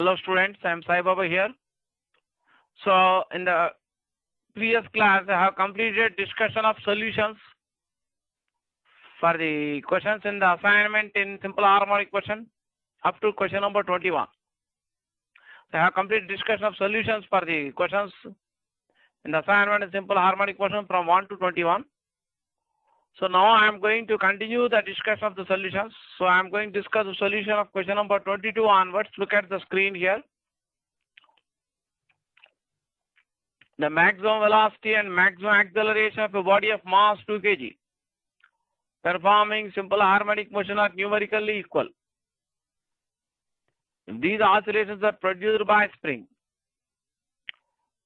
Hello students, I am Sai Baba here. So in the previous class, I have completed discussion of solutions for the questions in the assignment in simple harmonic question up to question number 21. So I have completed discussion of solutions for the questions in the assignment in simple harmonic question from 1 to 21. So now I am going to continue the discussion of the solutions. So I am going to discuss the solution of question number 22 onwards. Look at the screen here. The maximum velocity and maximum acceleration of a body of mass 2 kg performing simple harmonic motion are numerically equal. If these oscillations are produced by spring,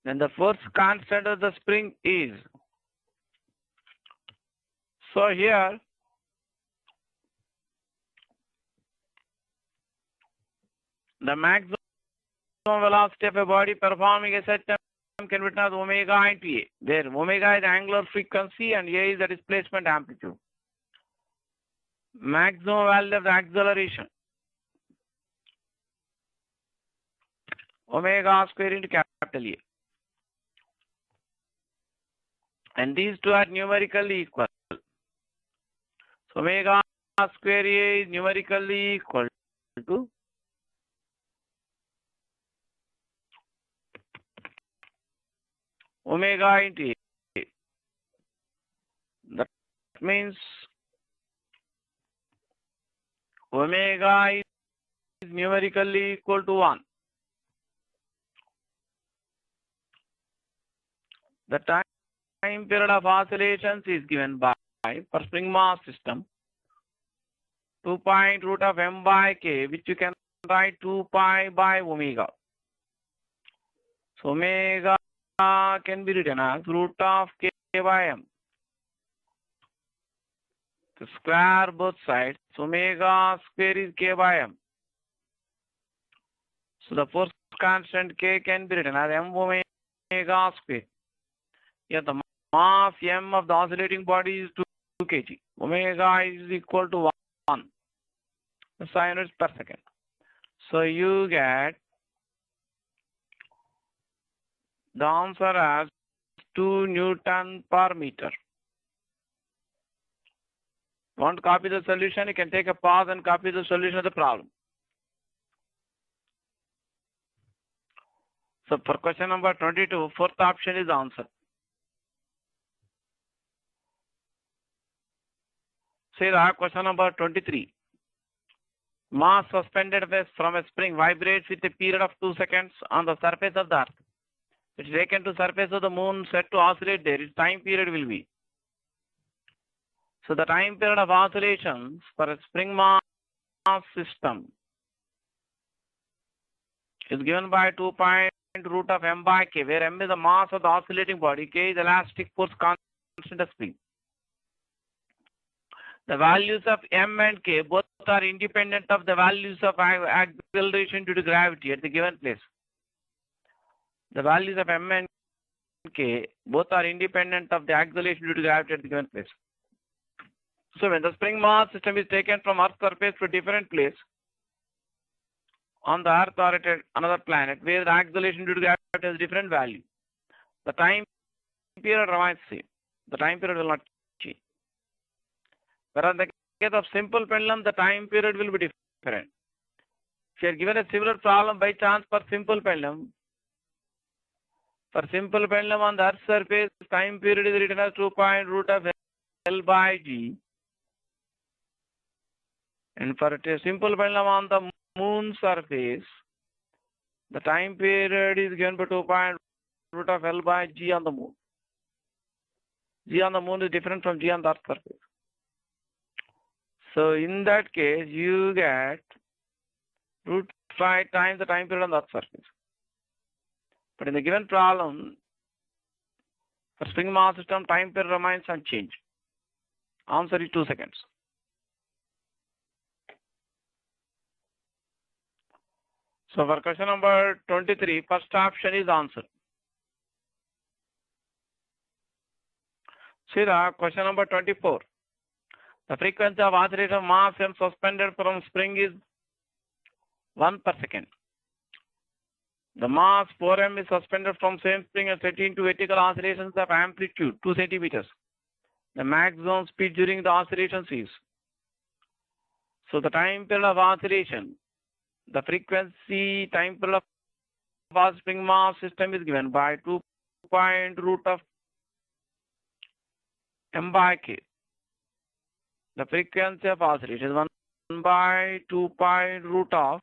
then the force constant of the spring is. So here, the maximum velocity of a body performing a set time can be written as omega into A, where omega is angular frequency and A is the displacement amplitude. Maximum value of the acceleration, omega square into capital A. And these two are numerically equal. So omega square A is numerically equal to omega into A. That means omega is numerically equal to 1. The time period of oscillations is given by, for spring mass system, 2 pi root of m by k, which you can write 2 pi by omega. So omega can be written as root of k by m. To square both sides, so omega square is k by m. So the force constant k can be written as m omega square. Here the mass m of the oscillating body is 2 kg. Omega is equal to 1. The SI units per second. So you get the answer as 2 Newton per meter. Want to copy the solution? You can take a pause and copy the solution of the problem. So for question number 22, fourth option is the answer. See the question number 23. Mass suspended from a spring vibrates with a period of 2 seconds on the surface of the earth. It is taken to surface of the moon, set to oscillate there. Its time period will be. So the time period of oscillations for a spring mass system is given by 2 pi root of m by k, where m is the mass of the oscillating body, k is elastic force constant of spring. The values of m and k both are independent of the values of acceleration due to gravity at the given place. The values of m and k both are independent of the acceleration due to gravity at the given place. So when the spring mass system is taken from Earth's surface to a different place on the Earth or at another planet where the acceleration due to gravity has different value, the time period remains same. The time period will not change. Whereas in the case of simple pendulum, the time period will be different. If you are given a similar problem by chance for simple pendulum on the Earth's surface, time period is written as 2 pi root of L by G. And for a simple pendulum on the moon surface, the time period is given by 2 pi root of L by G on the moon. G on the moon is different from G on the Earth's surface. So in that case, you get root 5 times the time period on the Earth's surface. But in the given problem, for spring mass system, time period remains unchanged. Answer is 2 seconds. So for question number 23, first option is answer. See the question number 24. The frequency of oscillation of mass m suspended from spring is 1 per second. The mass 4m is suspended from same spring and set into vertical oscillations of amplitude 2 centimeters. The maximum speed during the oscillations is. So the time period of oscillation, the frequency time period of our spring mass system is given by 2 point root of m by k. The frequency of oscillation is 1 by 2 point root of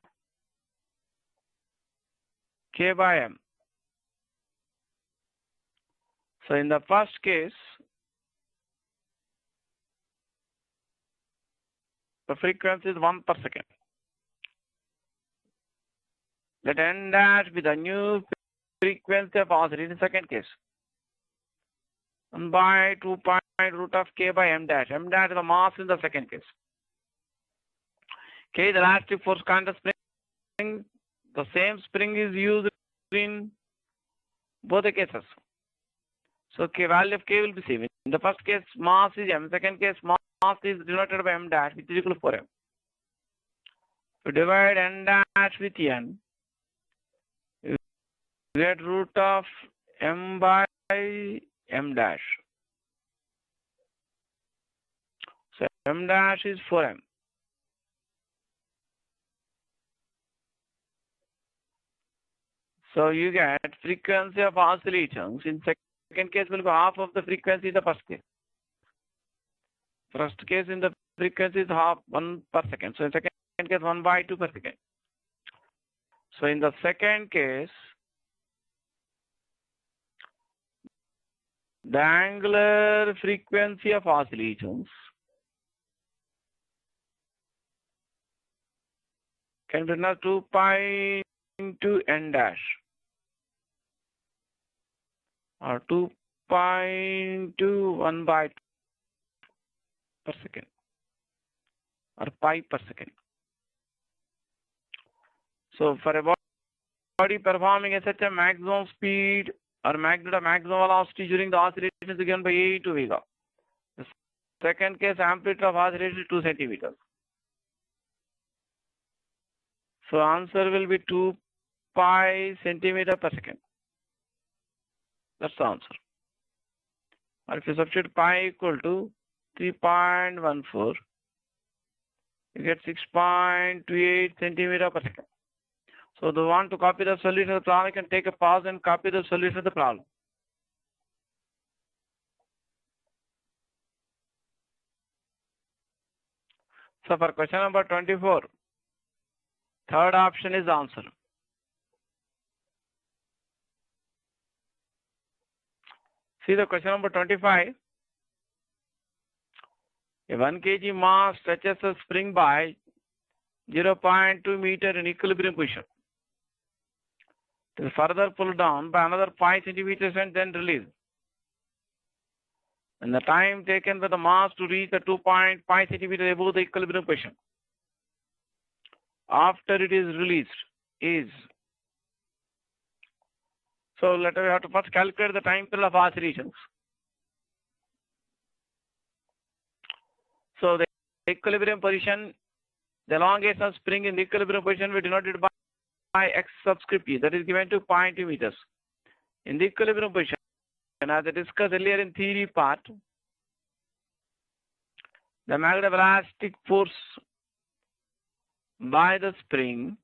k by m. So in the first case, the frequency is 1 per second. Let n dash be the new frequency of oscillation in the second case. 1 by 2 point root of k by m dash. M dash is the mass in the second case. K is the elastic force constant spring. The same spring is used in both the cases. So K value of K will be same. In the first case, mass is m. Second case, mass is denoted by m dash, which is equal to 4m. To divide n dash with n, you get root of m by m dash. So m dash is 4m. So you get frequency of oscillations. In second case will be half of the frequency in the first case. First case in the frequency is half 1 per second. So in second case 1 by 2 per second. So in the second case, the angular frequency of oscillations can be written as 2 pi into n dash, or 2 pi into 1 by 2 per second, or pi per second. So for a body performing at such a maximum speed or magnitude of maximum velocity during the oscillation is given by A into omega. The second case, amplitude of oscillation is 2 centimeters. So answer will be 2 pi centimeter per second. That's the answer. Or if you substitute pi equal to 3.14, you get 6.28 centimeter per second. So they want to copy the solution of the problem, you can take a pause and copy the solution of the problem. So for question number 24, third option is the answer. See the question number 25. A 1 kg mass stretches a spring by 0.2 meter in equilibrium position. It is further pulled down by another 5 centimeters and then released. And the time taken by the mass to reach the 2.5 centimeters above the equilibrium position after it is released is. So we have to first calculate the time period of oscillations. So the equilibrium position, the elongation of spring in the equilibrium position we denoted by x subscript e, that is given to 0.2 meters. In the equilibrium position, as I discussed earlier in theory part, the magnetic elastic force by the spring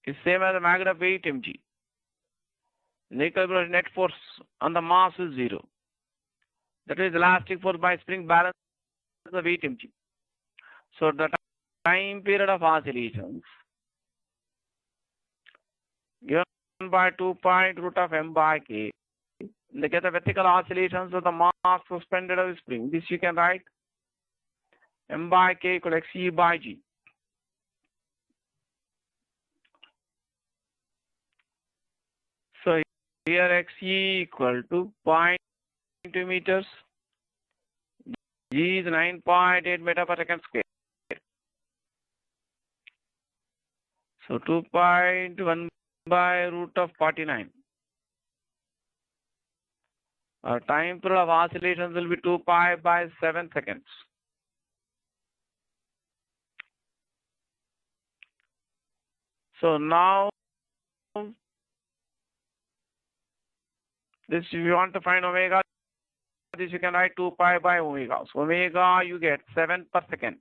is same as the magnet of 8 mg. The equilibrium net force on the mass is 0. That is elastic force by spring balance of 8 mg. So the time period of oscillations given by 2 point root of m by k. In the case of vertical oscillations of the mass suspended of the spring, this you can write m by k equal to xe by g. So here xe equal to 0.2 meters, g is 9.8 meter per second square. So 2.1 by root of 49. Our time period of oscillations will be 2 pi by 7 seconds. So now, this if you want to find omega, this you can write 2 pi by omega. So omega you get 7 per second.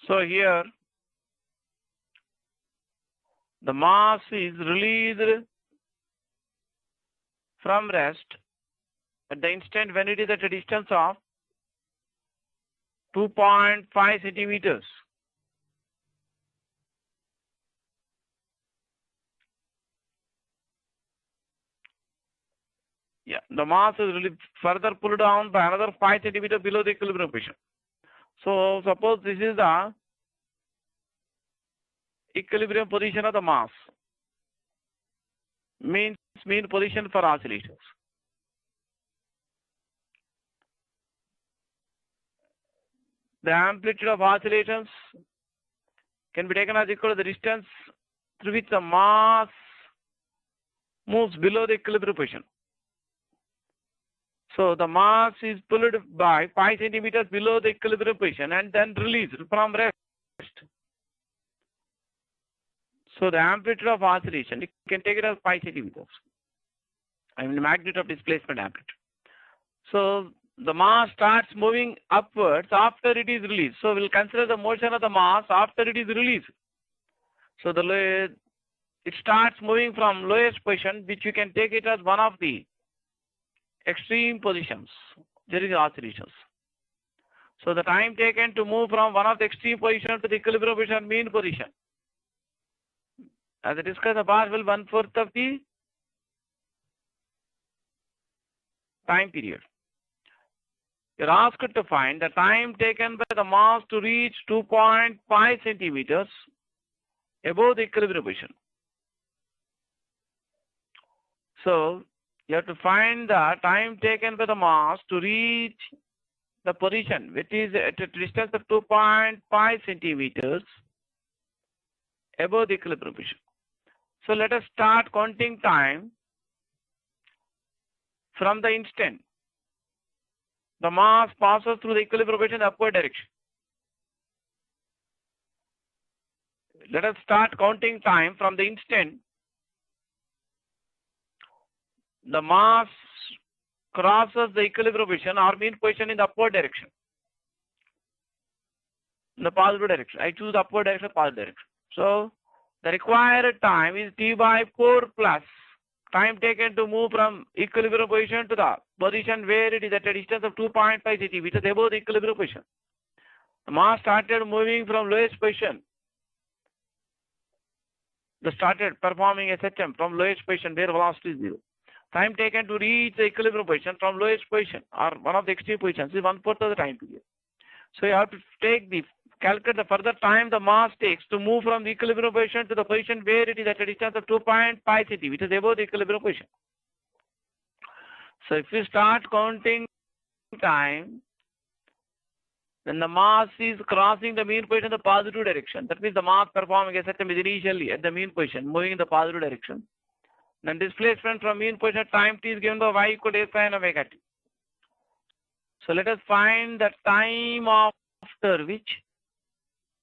So here, the mass is released from rest at the instant when it is at a distance of 2.5 centimeters. Yeah, the mass is really further pulled down by another 5 centimeters below the equilibrium position. So suppose this is the equilibrium position of the mass, mean position for oscillations. The amplitude of oscillations can be taken as equal to the distance through which the mass moves below the equilibrium position. So the mass is pulled by 5 centimeters below the equilibrium position and then released from rest. So the amplitude of oscillation, you can take it as 5 centimeters. I mean, the magnitude of displacement amplitude. So the mass starts moving upwards after it is released. So we'll consider the motion of the mass after it is released. So it starts moving from lowest position, which you can take it as one of the extreme positions during the oscillations. So the time taken to move from one of the extreme positions to the equilibrium position, mean position, as I discussed above, will 1/4 of the time period. You're asked to find the time taken by the mass to reach 2.5 centimeters above the equilibrium position. So you have to find the time taken by the mass to reach the position, which is at a distance of 2.5 centimeters above the equilibrium position. So let us start counting time from the instant the mass passes through the equilibrium position in the upward direction. Let us start counting time from the instant the mass crosses the equilibrium position or mean position in the upward direction, in the positive direction. I choose the upward direction, positive direction. So the required time is T by 4 plus time taken to move from equilibrium position to the position where it is at a distance of 2.5 centimeters above the equilibrium position. The mass started moving from lowest position. They started performing SHM from lowest position where velocity is 0. Time taken to reach the equilibrium position from lowest position or one of the extreme positions is 1/4 of the time period. So you have to calculate the further time the mass takes to move from the equilibrium position to the position where it is at a distance of 2.5 centimeters above the equilibrium position. So if you start counting time, then the mass is crossing the mean position in the positive direction. That means the mass performing SHM is initially at the mean position, moving in the positive direction. Then displacement from mean position time t is given by y equal to a sin omega t. So let us find the time after which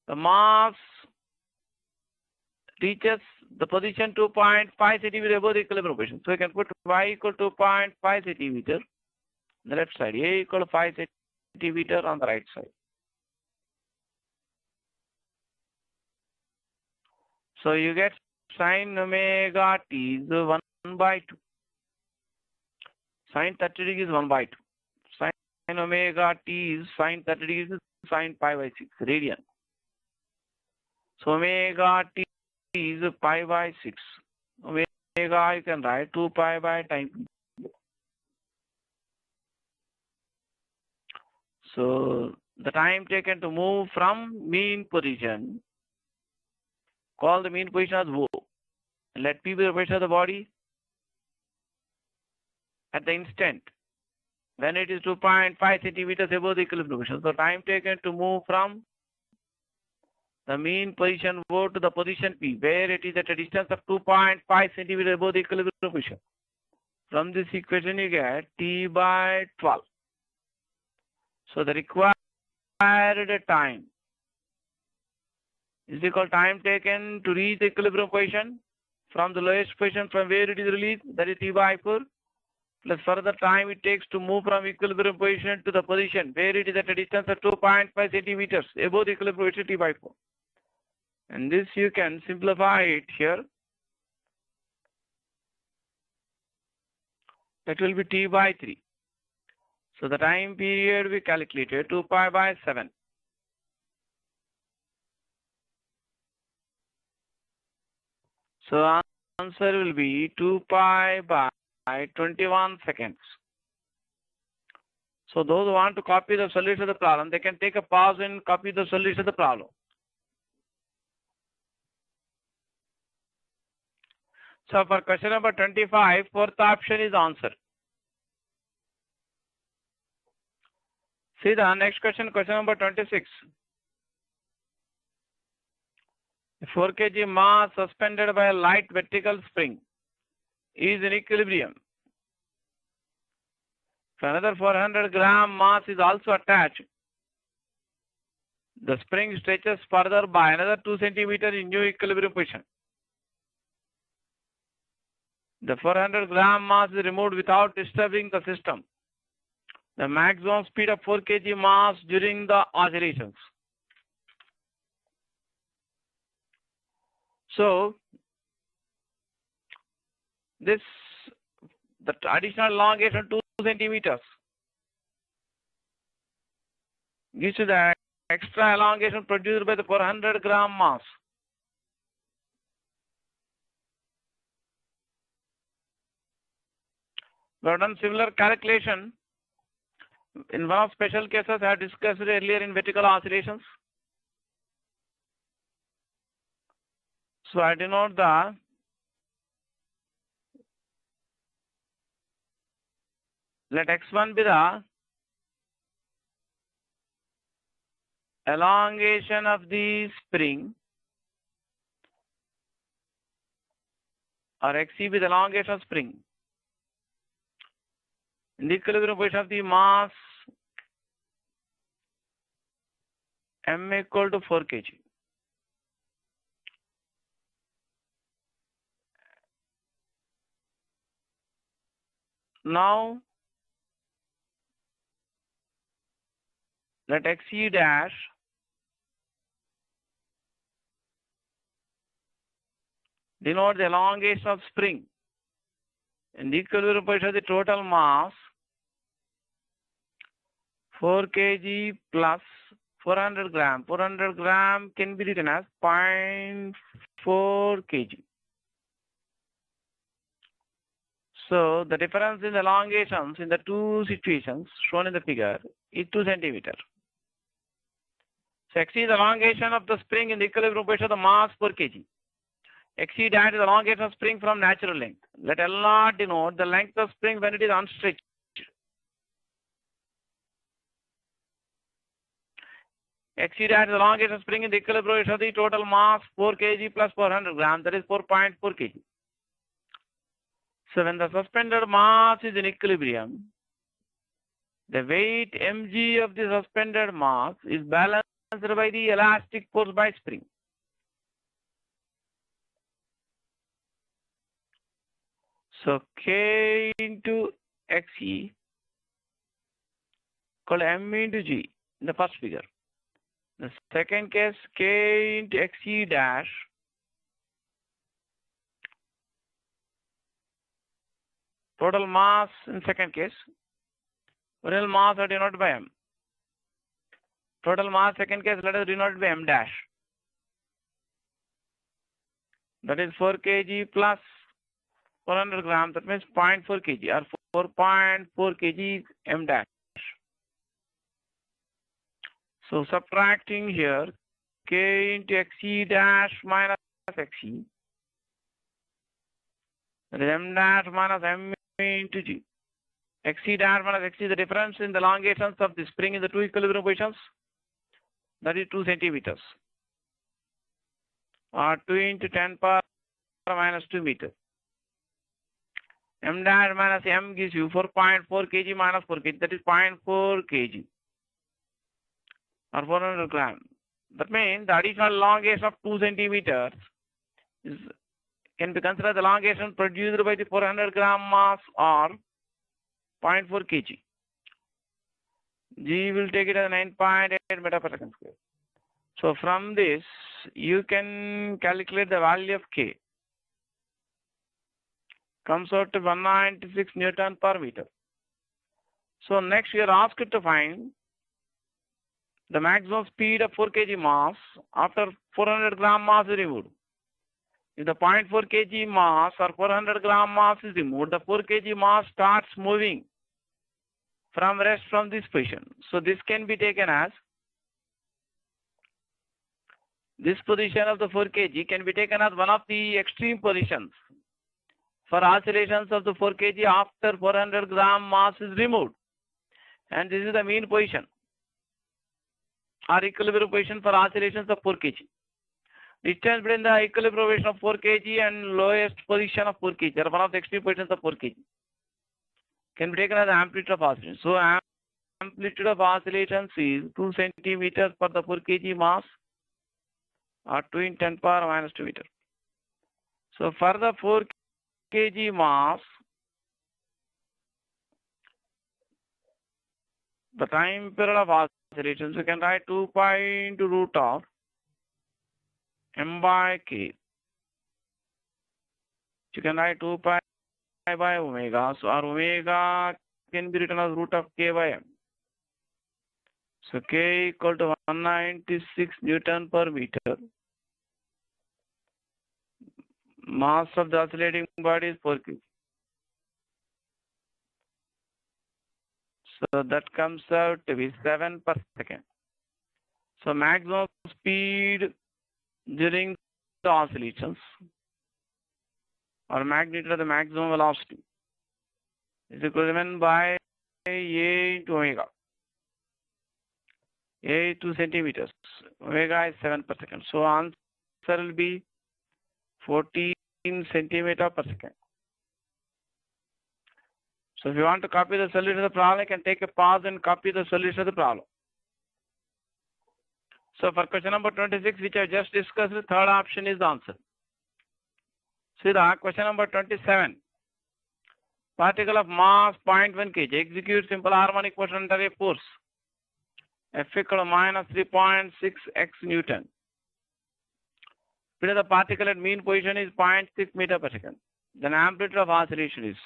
the mass reaches the position 2.5 centimeters above the equilibrium position. So you can put y equal to 2.5 centimeters on the left side, a equal to 5 centimeters on the right side. So you get sin omega t is 1/2. Sin 30 degrees is 1/2. Sin omega t is sin 30 degrees is sin pi by 6 radian. So omega t is pi by 6. Omega you can write 2 pi by time. So the time taken to move from mean position, call the mean position as O. Let P be the position of the body at the instant when it is 2.5 centimeters above the equilibrium position. So time taken to move from the mean position O to the position P, where it is at a distance of 2.5 centimeters above the equilibrium position. From this equation you get T by 12. So the required time is equal time taken to reach the equilibrium position from the lowest position from where it is released, that is T by 4, plus further time it takes to move from equilibrium position to the position where it is at a distance of 2.5 centimeters above the equilibrium position T by 4. And this you can simplify it here. That will be T by 3. So the time period we calculated 2 pi by 7. So answer will be 2 pi by 21 seconds. So those who want to copy the solution of the problem, they can take a pause and copy the solution of the problem. So for question number 25, fourth option is answer. See the next question, question number 26. A 4 kg mass suspended by a light vertical spring is in equilibrium. If another 400 gram mass is also attached, the spring stretches further by another 2 centimeters in new equilibrium position. The 400 gram mass is removed without disturbing the system. The maximum speed of 4 kg mass during the oscillations. So, the additional elongation 2 centimeters gives you the extra elongation produced by the 400 gram mass. We have done similar calculation in one of special cases I have discussed earlier in vertical oscillations. So I denote the let x1 be the elongation of the spring, or xc be the elongation of spring in the equilibrium position of the mass m equal to 4 kg. Now let xc dash denote the elongation of spring in the equilibrium position of the total mass 4 kg plus 400 gram. 400 gram can be written as 0.4 kg. So the difference in the elongations in the two situations shown in the figure is 2 centimeters. So x is the elongation of the spring in the equilibrium position of the mass per kg. Xc dash is the elongation of spring from natural length. Let L0 denote the length of spring when it is unstretched. Xc dash is the elongation of spring in the equilibrium position of the total mass 4 kg plus 400 grams, that is 4.4 kg. So when the suspended mass is in equilibrium, the weight mg of the suspended mass is balanced by the elastic force by spring. So K into Xe equal m into G in the first figure. The second case, K into Xe dash total mass in second case, original mass are denoted by m. Total mass second case, let us denote by m dash. That is 4 kg plus 400 grams, that means 0.4 kg or 4.4 kg m dash. So subtracting here, K into Xe dash minus Xe, that is m dash minus m into G. Xe dash minus Xe, the difference in the elongations of the spring in the two equilibrium positions, that is 2 centimeters, or 2 into 10 power minus 2 meters. M dash minus m gives you 4.4 kg minus 4 kg, that is 0.4 kg. or 400 gram. That means the additional elongation of 2 centimeters can be considered the elongation produced by the 400 gram mass or 0.4 kg. G will take it as 9.8 meter per second square. So from this, you can calculate the value of K. Comes out to 196 Newton per meter. So next, you are asked to find the maximum speed of 4 kg mass after 400 gram mass is removed. If the 0.4 kg mass or 400 gram mass is removed, the 4 kg mass starts moving from rest from this position. So this can be taken as, this position of the 4 kg can be taken as one of the extreme positions for oscillations of the 4 kg after 400 gram mass is removed. And this is the mean position or equilibrium position for oscillations of 4 kg. Distance between the equilibrium position of 4 kg and lowest position of 4 kg, or one of the extreme positions of 4 kg, can be taken as the amplitude of oscillation. So amplitude of oscillations is 2 centimeters per the 4 kg mass, or 2 in 10 power minus 2 meter. So for the 4 kg mass, the time period of oscillations, you can write 2 pi into root of m by k. You can write 2 pi by omega. So our omega can be written as root of k by m. So k equal to 196 Newton per meter. Mass of the oscillating body is 4 kg. So that comes out to be 7 per second. So maximum speed during the oscillations, or magnitude of the maximum velocity, is equivalent by A into omega. A is 2 centimeters. Omega is 7 per second. So answer will be 14 centimeter per second. So if you want to copy the solution of the problem, you can take a pause and copy the solution of the problem. So for question number 26, which I just discussed, the third option is the answer. See the question number 27. Particle of mass 0.1 kg executes simple harmonic motion under a force F equal to minus 3.6 x Newton. Speed of the particle at mean position is 0.6 meter per second. Then amplitude of oscillation is.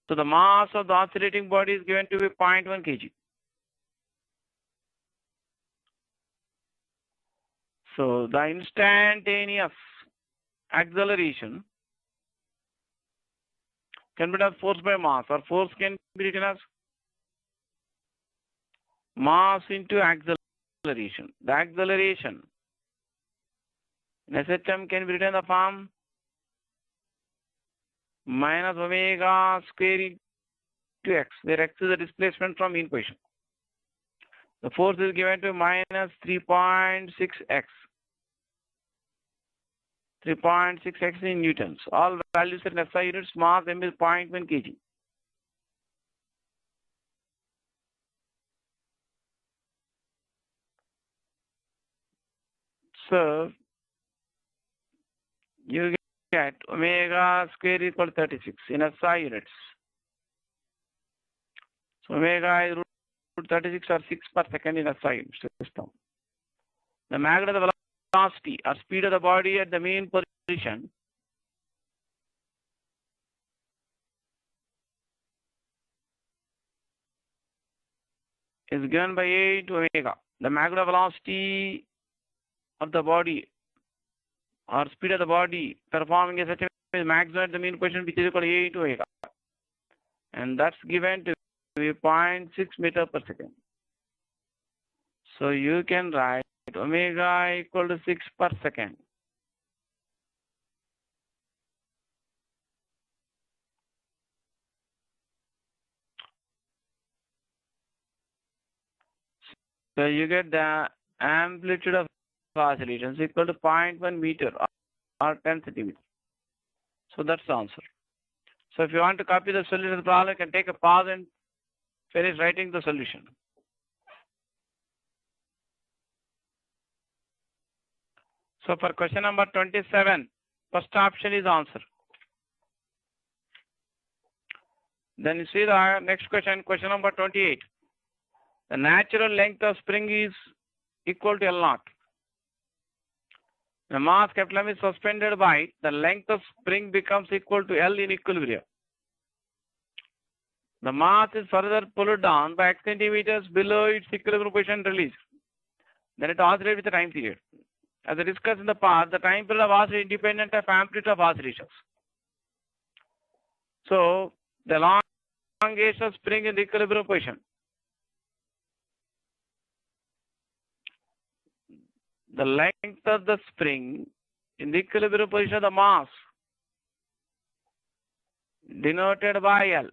So the mass of the oscillating body is given to be 0.1 kg. So the instantaneous acceleration can be done as force by mass, or force can be written as mass into acceleration. The acceleration in SHM can be written in the form minus omega square into x, where x is the displacement from mean position. The force is given to minus 3.6x. 3.6x in newtons. All values in SI units. Mass m is 0.1 kg. So you get omega square equal to 36 in SI units. So omega is root 36 or 6 per second in SI unit system. The magnitude of the velocity or speed of the body at the mean position is given by A into omega. The magnitude of velocity of the body or speed of the body performing such a maximum at the mean position, which is equal to A into omega. And that's given to be 0.6 meter per second. So you can write omega equal to 6 per second. So you get the amplitude of oscillations equal to 0.1 meter or 10 centimeters. So that's the answer. So if you want to copy the solution of the problem, you can take a pause and Finish writing the solution. So for question number 27, first option is answer. Then you see the next question, question number 28. The natural length of spring is equal to L naught. The mass M is suspended by, the length of spring becomes equal to L in equilibrium. The mass is further pulled down by X centimeters below its equilibrium position release. Then it oscillates with the time period. As I discussed in the past, the time period of oscillation is independent of amplitude of oscillations. So the elongation of spring in the equilibrium position. The length of the spring in the equilibrium position of the mass denoted by L.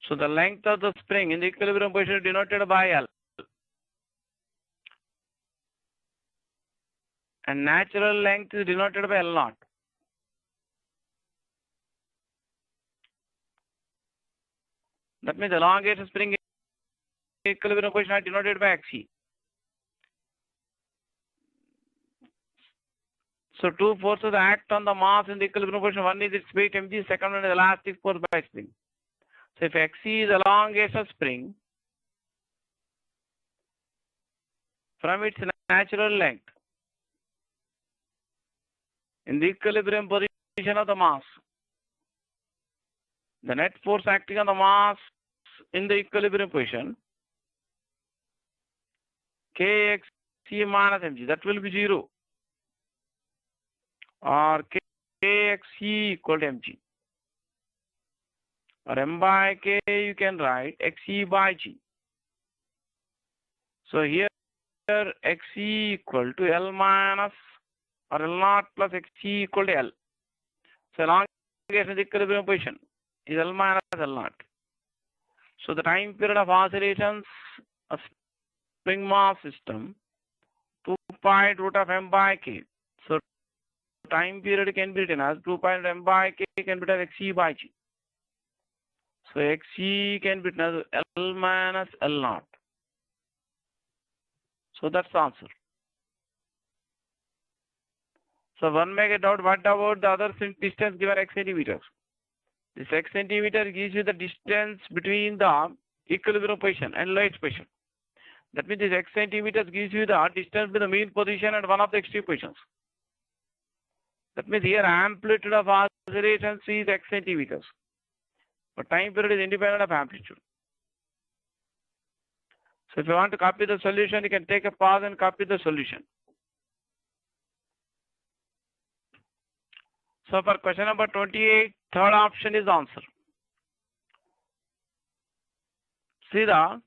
So the length of the spring in the equilibrium position is denoted by L. And natural length is denoted by L naught. That means the elongation spring in the equilibrium position is denoted by Xe. So two forces act on the mass in the equilibrium position. One is its weight mg, second one is elastic force by spring. So if Xe is elongation of spring from its natural length in the equilibrium position of the mass, the net force acting on the mass in the equilibrium position, Kxc minus mg, that will be 0. Or Kxc equal to mg. Or m by k you can write Xe by g. So here Xe equal to L minus or L naught plus Xe equal to L. So elongation in the equilibrium position is L minus L naught. So the time period of oscillations of spring mass system 2 pi root of m by k. So time period can be written as 2 pi m by k can be written as Xe by g. So Xe can be written as L minus L naught. So that's the answer. So one may get doubt, what about the other distance given X centimeters? This X centimeter gives you the distance between the equilibrium position and lowest position. That means this X centimeters gives you the distance between the mean position and one of the extreme positions. That means here amplitude of oscillation is X centimeters. But time period is independent of amplitude. So if you want to copy the solution, you can take a pause and copy the solution. So for question number 28, third option is the answer. See the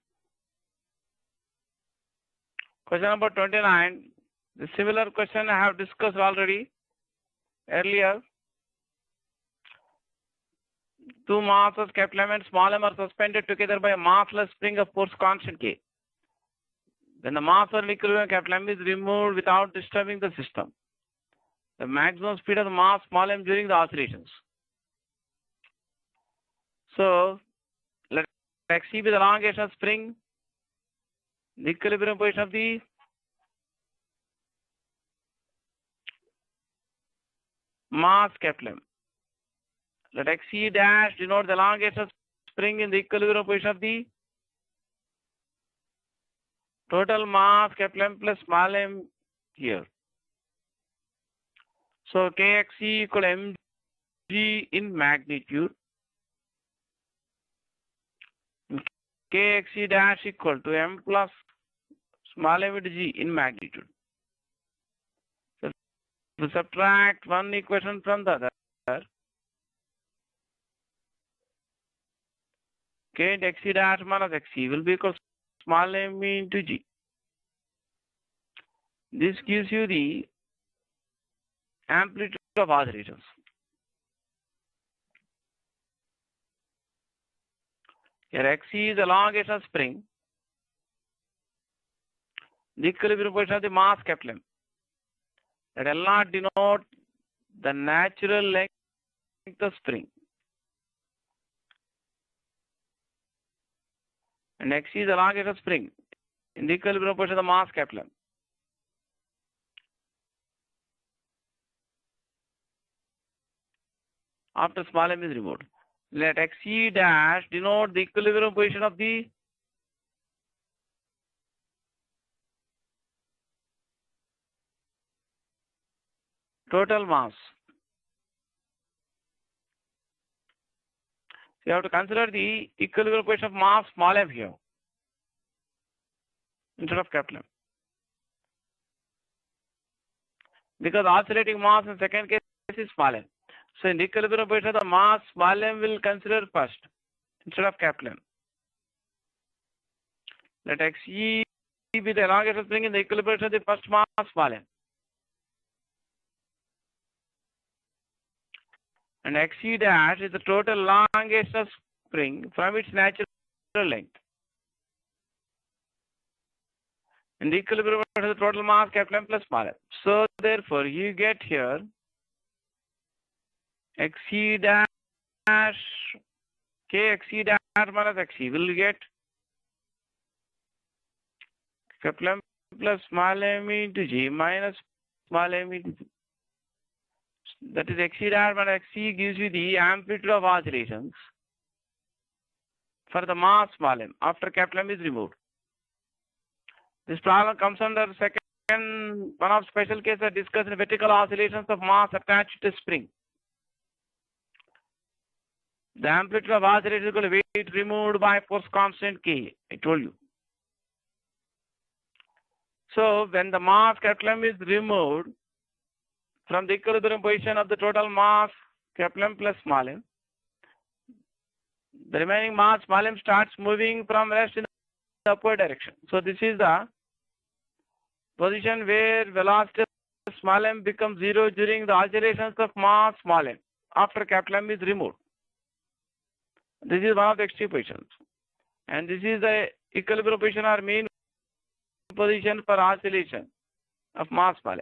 question number 29. The similar question I have discussed already earlier. Two masses, capital M and small m, are suspended together by a massless spring of force constant K. When the mass or equilibrium capital M is removed without disturbing the system, the maximum speed of the mass small m during the oscillations. So let Xe be the elongation of spring, the equilibrium position of the mass capital M. Let Xe dash denote the elongation of spring in the equilibrium position of the total mass capital M plus small m here. So Kxe equal to mg in magnitude. Kxe dash equal to m plus small m into g in magnitude. So to subtract one equation from the other, K into Xe dash minus Xe will be equal to small m into g. This gives you the amplitude of oscillations. Here XC is elongation of spring. The equilibrium position of the mass capital M. That will not denote the natural length of spring. And XC is elongation of spring in the equilibrium position of the mass capital M. After small m is removed. Let XC dash denote the equilibrium position of the total mass. So you have to consider the equilibrium position of mass small m here instead of capital M. Because oscillating mass in second case is small m. So in the equilibrium position, the mass small m will consider first instead of capital M. Let XE be the elongation spring in the equilibrium position of the first mass small m. And XE dash is the total elongation of spring from its natural length. In the equilibrium position of the total mass capital M plus small m. So therefore you get here XE dash K XE dash minus XE will get capital M plus small m into G minus small m into G. That is XE dash minus XE gives you the amplitude of oscillations for the mass small m after capital M is removed. This problem comes under second one of special cases discussed in vertical oscillations of mass attached to spring. The amplitude of oscillation is equal to weight removed by force constant K. I told you. So when the mass capital M is removed from the equilibrium position of the total mass capital M plus small m, the remaining mass small m starts moving from rest in the upward direction. So this is the position where velocity of small m becomes zero during the oscillations of mass small m after capital M is removed. This is one of the extreme positions. And this is the equilibrium position or mean position for oscillation of mass small m.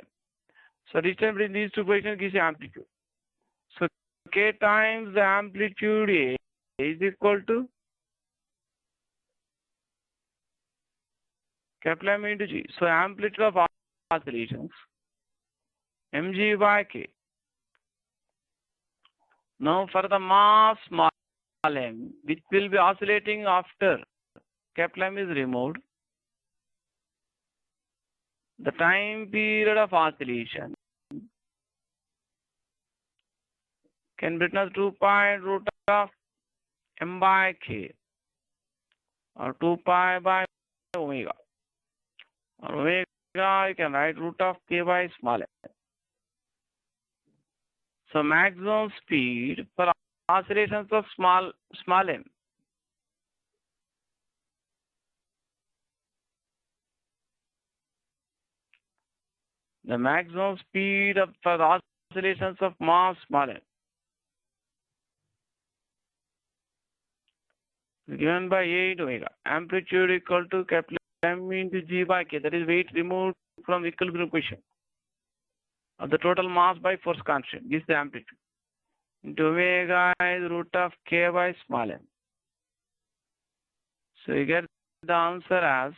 So distance between these two positions gives you amplitude. So K times the amplitude A is equal to capital M into G. So amplitude of oscillations mg by K. Now for the mass small m which will be oscillating after capital M is removed, the time period of oscillation can be written as 2 pi root of m by K or 2 pi by omega. Or omega you can write root of K by small m. So maximum speed for oscillations of small m the maximum speed for the oscillations of mass small m is given by A into omega. Amplitude equal to capital M into G by K. That is weight removed from equilibrium position of the total mass by force constant. This is the amplitude. Into omega is root of K by small m. So you get the answer as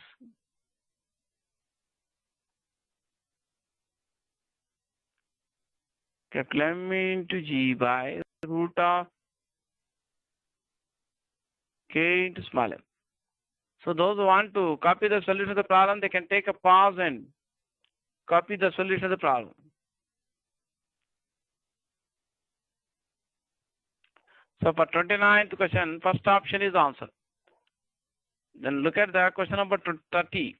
capital M into G by root of K into small m. So those who want to copy the solution of the problem, they can take a pause and copy the solution of the problem. So for 29th question, first option is answer. Then look at the question number 30.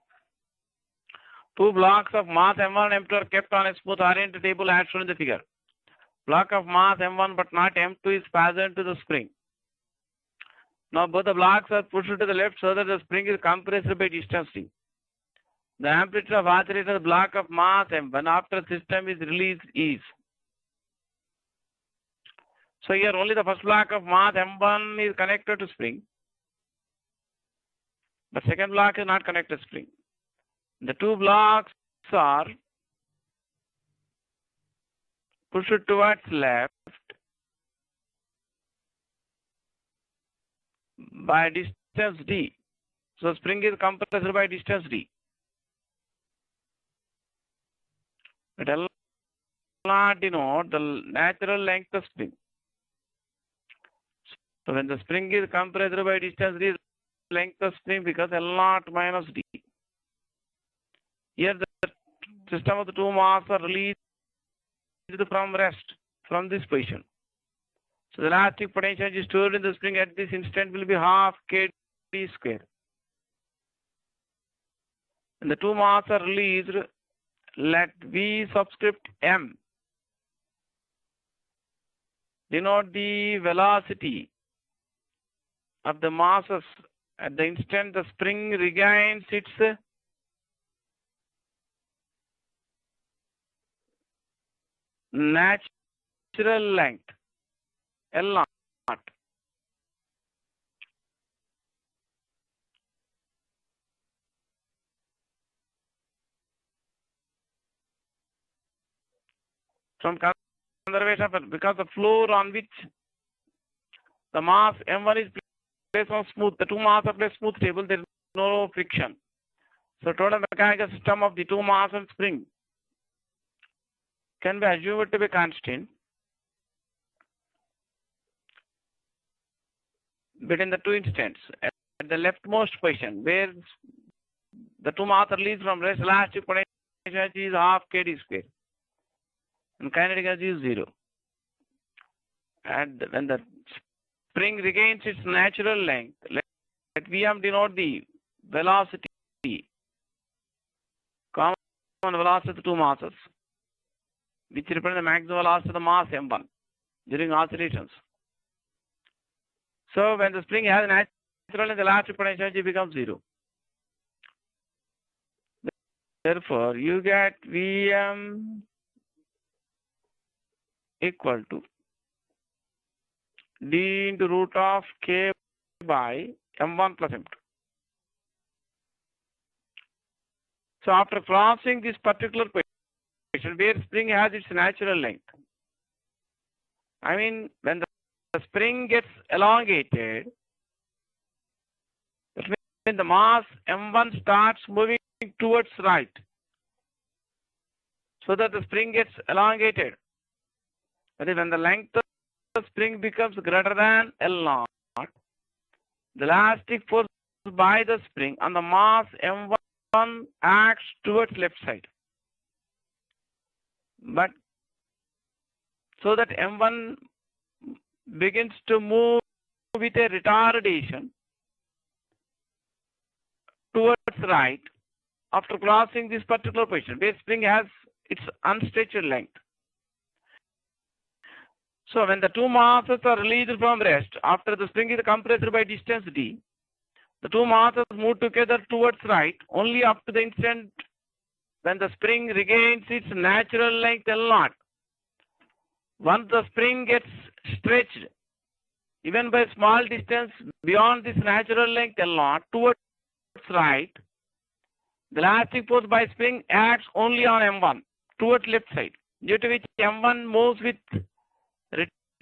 Two blocks of mass M1 and M2 are kept on a smooth oriented table as shown in the figure. Block of mass M1 but not M2 is fastened to the spring. Now both the blocks are pushed to the left so that the spring is compressed by distance T. The amplitude of oscillation of the block of mass M1 after system is released is. So here only the first block of mass M1 is connected to spring. but second block is not connected to spring. The two blocks are pushed towards left by distance d. So spring is compressed by distance d. It will not denote the natural length of spring. So when the spring is compressed by distance d, length of spring becomes L0 minus d. Here the system of the two mass are released from rest from this position. So the elastic potential is stored in the spring at this instant will be half kd square. When the two mass are released, let V subscript m denote the velocity of the masses at the instant the spring regains its natural length L0. From conservation, because the floor on which the mass m1 is placed on smooth, the two masses are placed smooth stable, there is no friction. So total mechanical system of the two mass and spring can be assumed to be constant between the two instants. At the leftmost position, where the two mass are released from rest, elastic potential is half kd square and kinetic energy is 0. And when the spring regains its natural length, let Vm denote the velocity, common velocity of the two masses, which represent the maximum velocity of the mass m1 during oscillations. So when the spring has natural length, the elastic potential energy becomes 0. Therefore, you get Vm equal to d into root of k by m1 plus m2. So after crossing this particular position where spring has its natural length, I mean when the spring gets elongated, when the mass m1 starts moving towards right, so that the spring gets elongated. That is, when the length of the spring becomes greater than L0, the elastic force by the spring on the mass m1 acts towards left side. But so that m1 begins to move with a retardation towards right after crossing this particular position where spring has its unstretched length. So when the two masses are released from rest after the spring is compressed by distance d, the two masses move together towards right only up to the instant when the spring regains its natural length L0. Once the spring gets stretched even by small distance beyond this natural length L0 towards right, the elastic force by spring acts only on m1 towards left side, due to which m1 moves with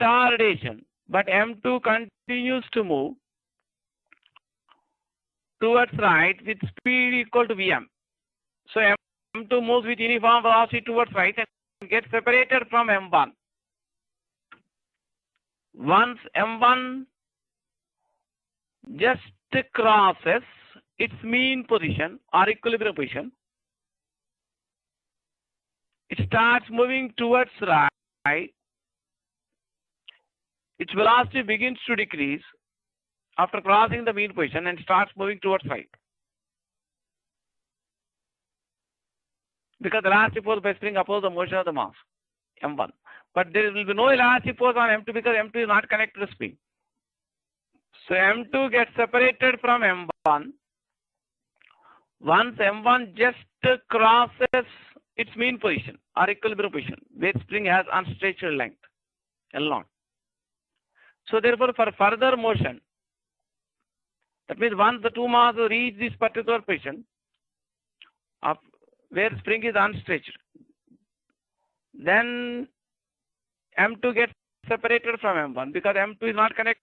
retardation, but m2 continues to move towards right with speed equal to Vm. So m2 moves with uniform velocity towards right and gets separated from m1. Once m1 just crosses its mean position or equilibrium position, it starts moving towards right. Its velocity begins to decrease after crossing the mean position and starts moving towards right. Because the elastic force by spring opposes the motion of the mass, m1. But there will be no elastic force on m2 because m2 is not connected to spring. So m2 gets separated from m1. Once m1 just crosses its mean position or equilibrium position, where spring has unstretched length, L0. So therefore, for further motion, That means once the two masses reach this particular position of where spring is unstretched, then M2 gets separated from M1 because M2 is not connected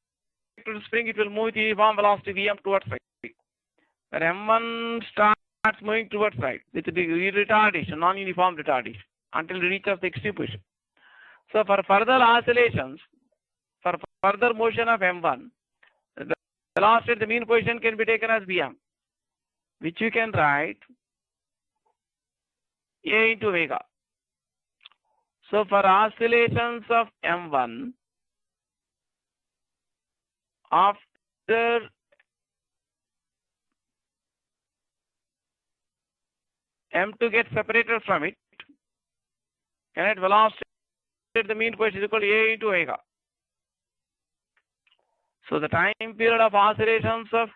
to the spring. It will move with uniform velocity Vm towards right. But M1 starts moving towards right with the retardation, non-uniform retardation, until it reaches the extreme position. So for further oscillations, for further motion of M1, the velocity at the mean position can be taken as Vm, which you can write A into omega. So for oscillations of M1, after M2 gets separated from it, and velocity at the mean position is equal to A into omega. So the time period of oscillations of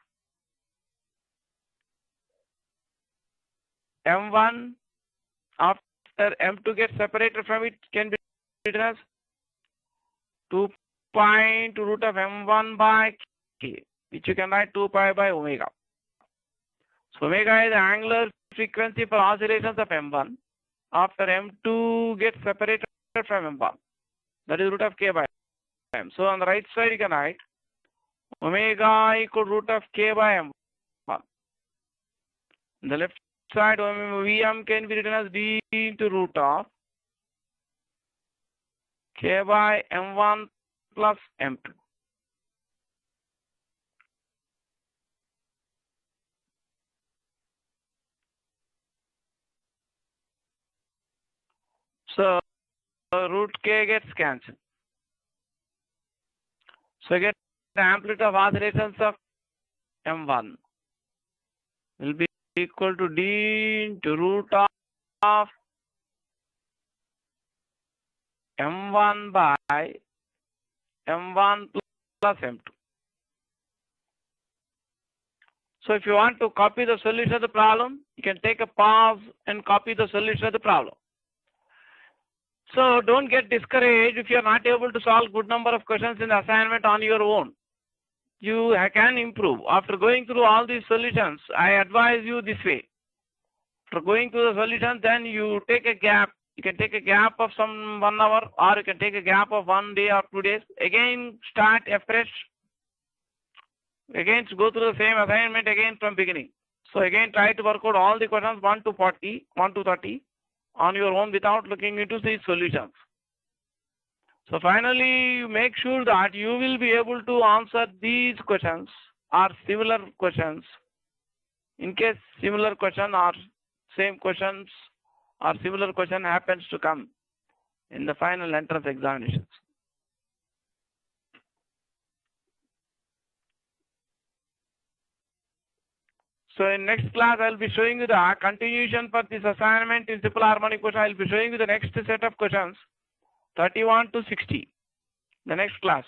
M1 after M2 gets separated from it can be written as 2 pi into root of M1 by K, which you can write 2 pi by omega. So omega is the angular frequency for oscillations of M1 after M2 gets separated from M1. That is root of K by M. So on the right side you can write omega equal root of K by M1. On the left side, Vm can be written as d into root of K by M1 plus M2. So root K gets cancelled. So get the amplitude of oscillations of M1 will be equal to d into root of M1 by M1 plus M2. So if you want to copy the solution of the problem, you can take a pause and copy the solution of the problem. So don't get discouraged if you are not able to solve good number of questions in the assignment on your own. You can improve. After going through all these solutions, I advise you this way. After going through the solutions, then you take a gap. You can take a gap of some 1 hour, or you can take a gap of 1 day or 2 days. Again, start afresh. Again, go through the same assignment again from beginning. So again, try to work out all the questions 1 to 40, 1 to 30 on your own without looking into these solutions. So finally, you make sure that you will be able to answer these questions or similar questions. In case similar question or same questions or similar question happens to come in the final entrance examinations. So in next class, I will be showing you the continuation for this assignment in simple harmonic question. I will be showing you the next set of questions, 31 to 60, the next class.